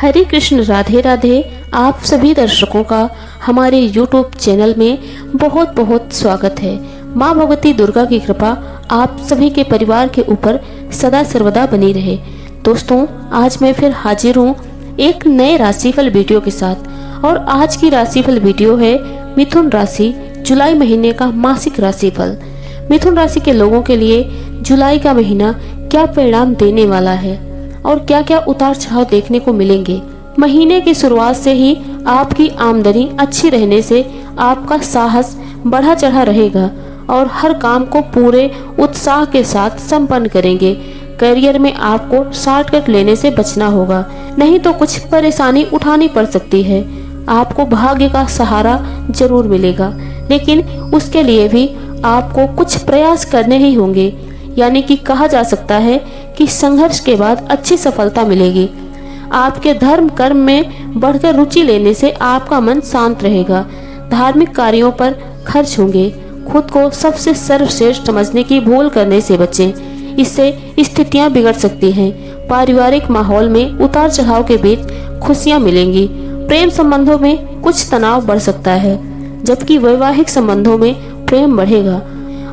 हरे कृष्ण, राधे राधे। आप सभी दर्शकों का हमारे YouTube चैनल में बहुत बहुत स्वागत है। माँ भगवती दुर्गा की कृपा आप सभी के परिवार के ऊपर सदा सर्वदा बनी रहे। दोस्तों, आज मैं फिर हाजिर हूँ एक नए राशिफल वीडियो के साथ। और आज की राशिफल वीडियो है मिथुन राशि जुलाई महीने का मासिक राशिफल। मिथुन राशि के लोगों के लिए जुलाई का महीना क्या परिणाम देने वाला है और क्या क्या उतार चढ़ाव देखने को मिलेंगे। महीने की शुरुआत से ही आपकी आमदनी अच्छी रहने से आपका साहस बढ़ा चढ़ा रहेगा और हर काम को पूरे उत्साह के साथ संपन्न करेंगे। करियर में आपको शॉर्टकट लेने से बचना होगा, नहीं तो कुछ परेशानी उठानी पड़ सकती है। आपको भाग्य का सहारा जरूर मिलेगा, लेकिन उसके लिए भी आपको कुछ प्रयास करने ही होंगे। यानी कि कहा जा सकता है कि संघर्ष के बाद अच्छी सफलता मिलेगी। आपके धर्म कर्म में बढ़कर रुचि लेने से आपका मन शांत रहेगा। धार्मिक कार्यों पर खर्च होंगे। खुद को सबसे सर्वश्रेष्ठ समझने की भूल करने से बचें, इससे स्थितियां बिगड़ सकती हैं। पारिवारिक माहौल में उतार चढ़ाव के बीच खुशियां मिलेंगी। प्रेम संबंधों में कुछ तनाव बढ़ सकता है, जबकि वैवाहिक संबंधों में प्रेम बढ़ेगा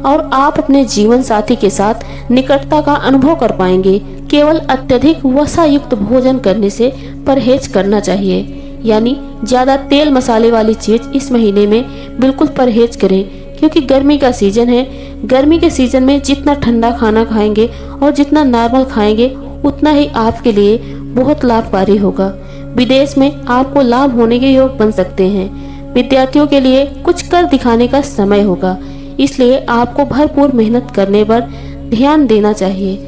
और आप अपने जीवन साथी के साथ निकटता का अनुभव कर पाएंगे। केवल अत्यधिक वसा युक्त भोजन करने से परहेज करना चाहिए, यानी ज्यादा तेल मसाले वाली चीज इस महीने में बिल्कुल परहेज करें, क्योंकि गर्मी का सीजन है। गर्मी के सीजन में जितना ठंडा खाना खाएंगे और जितना नॉर्मल खाएंगे उतना ही आपके लिए बहुत लाभकारी होगा। विदेश में आपको लाभ होने के योग बन सकते हैं। विद्यार्थियों के लिए कुछ कर दिखाने का समय होगा, इसलिए आपको भरपूर मेहनत करने पर ध्यान देना चाहिए।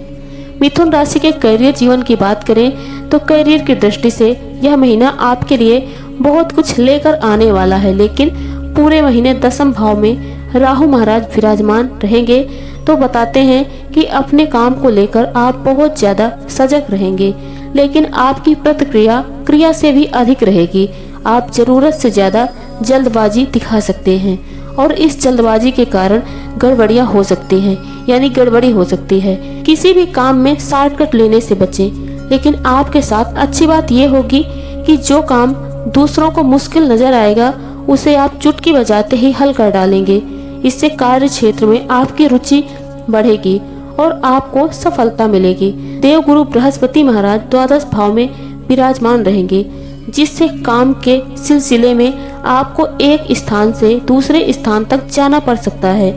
मिथुन राशि के करियर जीवन की बात करें तो करियर की दृष्टि से यह महीना आपके लिए बहुत कुछ लेकर आने वाला है, लेकिन पूरे महीने दसम भाव में राहु महाराज विराजमान रहेंगे तो बताते हैं कि अपने काम को लेकर आप बहुत ज्यादा सजग रहेंगे, लेकिन आपकी प्रतिक्रिया क्रिया से भी अधिक रहेगी। आप जरूरत से ज्यादा जल्दबाजी दिखा सकते हैं और इस जल्दबाजी के कारण गड़बड़ियां हो सकती हैं, यानी गड़बड़ी हो सकती है। किसी भी काम में शॉर्टकट लेने से बचें, लेकिन आपके साथ अच्छी बात यह होगी कि जो काम दूसरों को मुश्किल नजर आएगा उसे आप चुटकी बजाते ही हल कर डालेंगे। इससे कार्य क्षेत्र में आपकी रुचि बढ़ेगी और आपको सफलता मिलेगी। देवगुरु बृहस्पति महाराज द्वादश भाव में विराजमान रहेंगे, जिससे काम के सिलसिले में आपको एक स्थान से दूसरे स्थान तक जाना पड़ सकता है।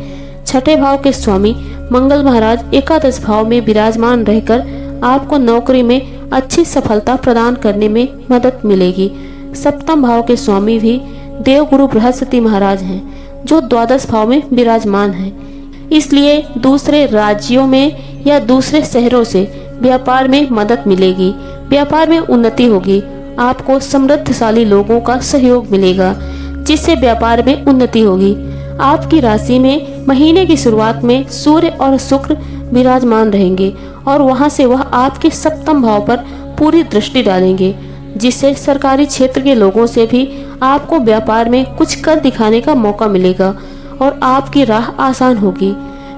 छठे भाव के स्वामी मंगल महाराज एकादश भाव में विराजमान रहकर आपको नौकरी में अच्छी सफलता प्रदान करने में मदद मिलेगी। सप्तम भाव के स्वामी भी देवगुरु बृहस्पति महाराज हैं, जो द्वादश भाव में विराजमान हैं। इसलिए दूसरे राज्यों में या दूसरे शहरों से व्यापार में मदद मिलेगी। व्यापार में उन्नति होगी। आपको समृद्धशाली लोगों का सहयोग मिलेगा, जिससे व्यापार में उन्नति होगी। आपकी राशि में महीने की शुरुआत में सूर्य और शुक्र विराजमान रहेंगे और वहां से वह आपके सप्तम भाव पर पूरी दृष्टि डालेंगे, जिससे सरकारी क्षेत्र के लोगों से भी आपको व्यापार में कुछ कर दिखाने का मौका मिलेगा और आपकी राह आसान होगी।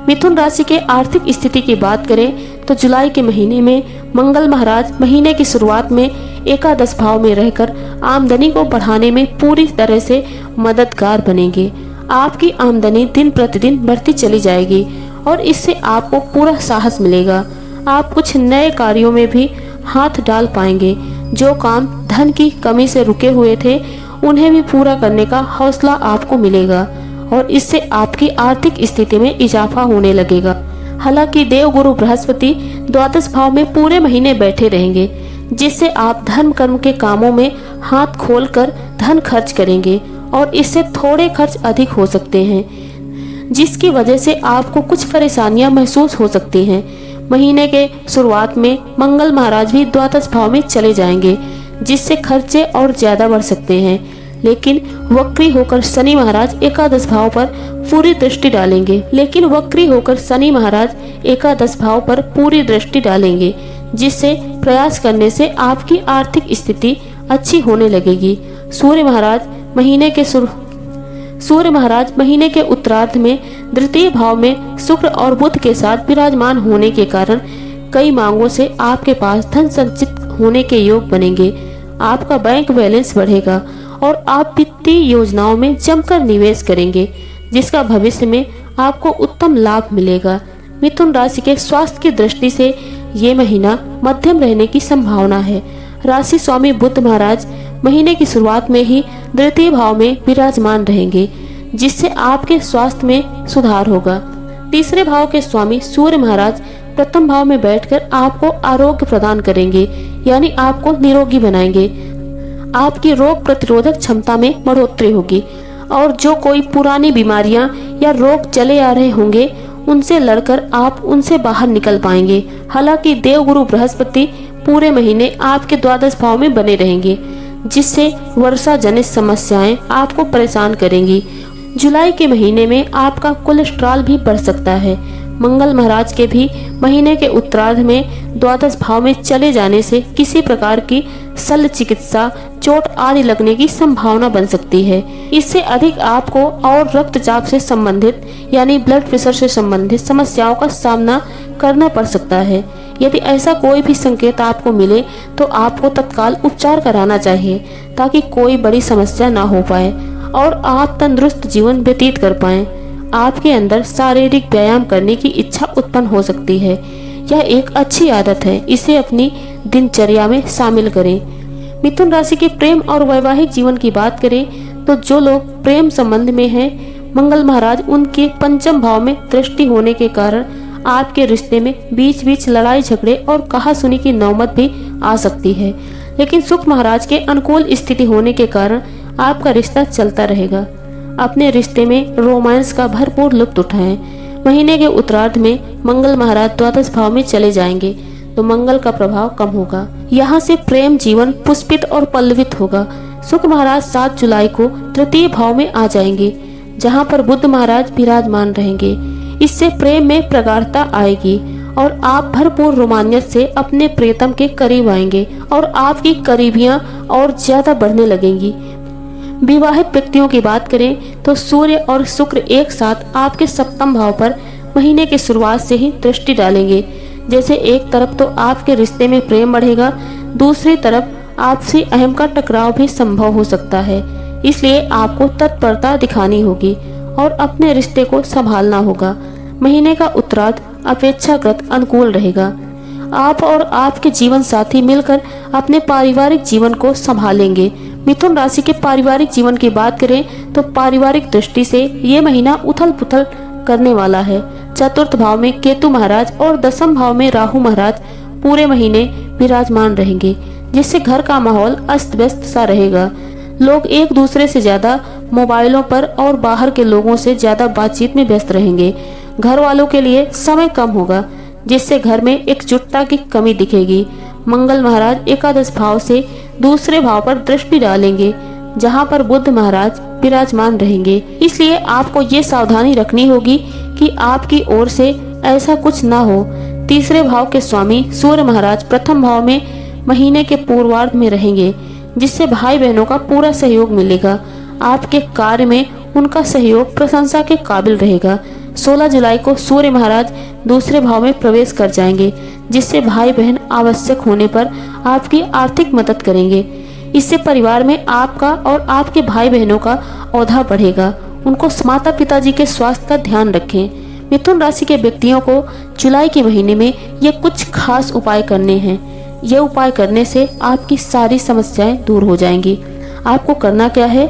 मिथुन राशि के आर्थिक स्थिति की बात करें तो जुलाई के महीने में मंगल महाराज महीने की शुरुआत में एकादश भाव में रहकर आमदनी को बढ़ाने में पूरी तरह से मददगार बनेंगे। आपकी आमदनी दिन प्रतिदिन बढ़ती चली जाएगी और इससे आपको पूरा साहस मिलेगा। आप कुछ नए कार्यों में भी हाथ डाल पाएंगे। जो काम धन की कमी से रुके हुए थे उन्हें भी पूरा करने का हौसला आपको मिलेगा और इससे आपकी आर्थिक स्थिति में इजाफा होने लगेगा। हालांकि देवगुरु बृहस्पति द्वादश भाव में पूरे महीने बैठे रहेंगे, जिससे आप धर्म कर्म के कामों में हाथ खोलकर धन खर्च करेंगे और इससे थोड़े खर्च अधिक हो सकते हैं, जिसकी वजह से आपको कुछ परेशानियां महसूस हो सकती हैं। महीने के शुरुआत में मंगल महाराज भी द्वादश भाव में चले जाएंगे, जिससे खर्चे और ज्यादा बढ़ सकते हैं, लेकिन वक्री होकर शनि महाराज एकादश भाव पर पूरी दृष्टि डालेंगे, जिससे प्रयास करने से आपकी आर्थिक स्थिति अच्छी होने लगेगी। सूर्य महाराज महीने के उत्तरार्ध में द्वितीय भाव में शुक्र और बुध के साथ विराजमान होने के कारण कई मांगों से आपके पास धन संचित होने के योग बनेंगे। आपका बैंक बैलेंस बढ़ेगा और आप वित्तीय योजनाओं में जमकर निवेश करेंगे, जिसका भविष्य में आपको उत्तम लाभ मिलेगा। मिथुन राशि के स्वास्थ्य की दृष्टि से ये महीना मध्यम रहने की संभावना है। राशि स्वामी बुध महाराज महीने की शुरुआत में ही द्वितीय भाव में विराजमान रहेंगे, जिससे आपके स्वास्थ्य में सुधार होगा। तीसरे भाव के स्वामी सूर्य महाराज प्रथम भाव में बैठकर आपको आरोग्य प्रदान करेंगे, यानी आपको निरोगी बनाएंगे। आपकी रोग प्रतिरोधक क्षमता में बढ़ोतरी होगी और जो कोई पुरानी बीमारियां या रोग चले आ रहे होंगे उनसे लड़कर आप उनसे बाहर निकल पाएंगे। हालांकि देवगुरु बृहस्पति पूरे महीने आपके द्वादश भाव में बने रहेंगे, जिससे वर्षा जनित समस्याएं आपको परेशान करेंगी। जुलाई के महीने में आपका कोलेस्ट्रॉल भी बढ़ सकता है। मंगल महाराज के भी महीने के उत्तरार्ध में द्वादश भाव में चले जाने से किसी प्रकार की शल्य चिकित्सा, चोट आदि लगने की संभावना बन सकती है। इससे अधिक आपको और रक्तचाप से संबंधित यानी ब्लड प्रेशर से संबंधित समस्याओं का सामना करना पड़ सकता है। यदि ऐसा कोई भी संकेत आपको मिले तो आपको तत्काल उपचार कराना चाहिए, ताकि कोई बड़ी समस्या ना हो पाए और आप तंदुरुस्त जीवन व्यतीत कर पाएं। आपके अंदर शारीरिक व्यायाम करने की इच्छा उत्पन्न हो सकती है। यह एक अच्छी आदत है, इसे अपनी दिनचर्या में शामिल करें। मिथुन राशि के प्रेम और वैवाहिक जीवन की बात करें तो जो लोग प्रेम संबंध में हैं, मंगल महाराज उनके पंचम भाव में दृष्टि होने के कारण आपके रिश्ते में बीच बीच लड़ाई झगड़े और कहासुनी की नौबत भी आ सकती है। लेकिन शुक्र महाराज के अनुकूल स्थिति होने के कारण आपका रिश्ता चलता रहेगा। अपने रिश्ते में रोमांस का भरपूर लुत्फ उठाएं। महीने के उत्तरार्ध में मंगल महाराज द्वादश भाव में चले जाएंगे तो मंगल का प्रभाव कम होगा। यहाँ से प्रेम जीवन पुष्पित और पल्लवित होगा। शुक्र महाराज 7 जुलाई को तृतीय भाव में आ जाएंगे, जहाँ पर बुध महाराज विराजमान रहेंगे। इससे प्रेम में प्रगाढ़ता आएगी और आप भरपूर रोमांच से अपने प्रियतम के करीब आएंगे और आपकी करीबियां और ज्यादा बढ़ने लगेंगी। विवाहित व्यक्तियों की बात करें तो सूर्य और शुक्र एक साथ आपके सप्तम भाव पर महीने की शुरुआत से ही दृष्टि डालेंगे। जैसे एक तरफ तो आपके रिश्ते में प्रेम बढ़ेगा, दूसरी तरफ आपसी अहम का टकराव भी संभव हो सकता है। इसलिए आपको तत्परता दिखानी होगी और अपने रिश्ते को संभालना होगा। महीने का उत्तरार्ध अपेक्षाकृत अनुकूल रहेगा। आप और आपके जीवन साथी मिलकर अपने पारिवारिक जीवन को संभालेंगे। मिथुन राशि के पारिवारिक जीवन की बात करें तो पारिवारिक दृष्टि से ये महीना उथल पुथल करने वाला है। चतुर्थ भाव में केतु महाराज और दसम भाव में राहु महाराज पूरे महीने विराजमान रहेंगे, जिससे घर का माहौल अस्त व्यस्त सा रहेगा। लोग एक दूसरे से ज्यादा मोबाइलों पर और बाहर के लोगों से ज्यादा बातचीत में व्यस्त रहेंगे। घर वालों के लिए समय कम होगा, जिससे घर में एकजुटता की कमी दिखेगी। मंगल महाराज एकादश भाव से दूसरे भाव पर दृष्टि डालेंगे, जहां पर बुध महाराज विराजमान रहेंगे। इसलिए आपको ये सावधानी रखनी होगी कि आपकी ओर से ऐसा कुछ ना हो। तीसरे भाव के स्वामी सूर्य महाराज प्रथम भाव में महीने के पूर्वार्ध में रहेंगे, जिससे भाई बहनों का पूरा सहयोग मिलेगा। आपके कार्य में उनका सहयोग प्रशंसा के काबिल रहेगा। 16 जुलाई को सूर्य महाराज दूसरे भाव में प्रवेश कर जाएंगे, जिससे भाई बहन आवश्यक होने पर आपकी आर्थिक मदद करेंगे। इससे परिवार में आपका और आपके भाई बहनों का औधा बढ़ेगा। उनको माता पिताजी के स्वास्थ्य का ध्यान रखें। मिथुन राशि के व्यक्तियों को जुलाई के महीने में ये कुछ खास उपाय करने हैं। ये उपाय करने से आपकी सारी समस्याएं दूर हो जाएंगी। आपको करना क्या है?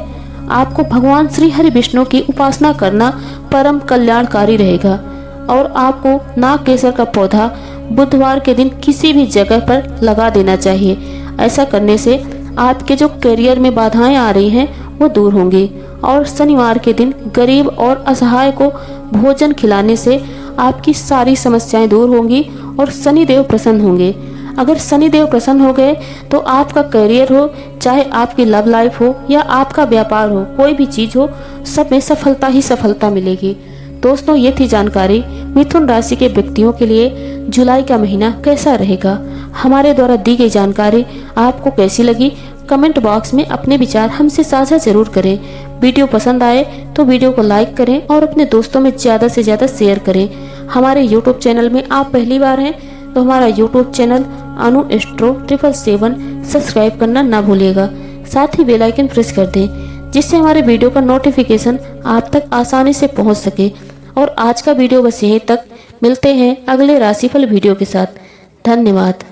आपको भगवान श्री हरि विष्णु की उपासना करना परम कल्याणकारी रहेगा और आपको नाग केसर का पौधा बुधवार के दिन किसी भी जगह पर लगा देना चाहिए। ऐसा करने से आपके जो करियर में बाधाएं आ रही हैं वो दूर होंगी और शनिवार के दिन गरीब और असहाय को भोजन खिलाने से आपकी सारी समस्याएं दूर होंगी और शनिदेव प्रसन्न होंगे। अगर शनिदेव प्रसन्न हो गए तो आपका करियर हो, चाहे आपकी लव लाइफ हो या आपका व्यापार हो, कोई भी चीज हो, सब में सफलता ही सफलता मिलेगी। दोस्तों, ये थी जानकारी मिथुन राशि के व्यक्तियों के लिए जुलाई का महीना कैसा रहेगा। हमारे द्वारा दी गई जानकारी आपको कैसी लगी? कमेंट बॉक्स में अपने विचार हमसे साझा जरूर करें। वीडियो पसंद आए तो वीडियो को लाइक करें और अपने दोस्तों में ज़्यादा से ज़्यादा शेयर करें। हमारे YouTube चैनल में आप पहली बार हैं तो हमारा YouTube चैनल अनु एस्ट्रो 777 सब्सक्राइब करना ना भूलिएगा। साथ ही बेल आइकन प्रेस कर दें जिससे हमारे वीडियो का नोटिफिकेशन आप तक आसानी से पहुंच सके। और आज का वीडियो बस यहीं तक। मिलते हैं अगले राशिफल वीडियो के साथ। धन्यवाद।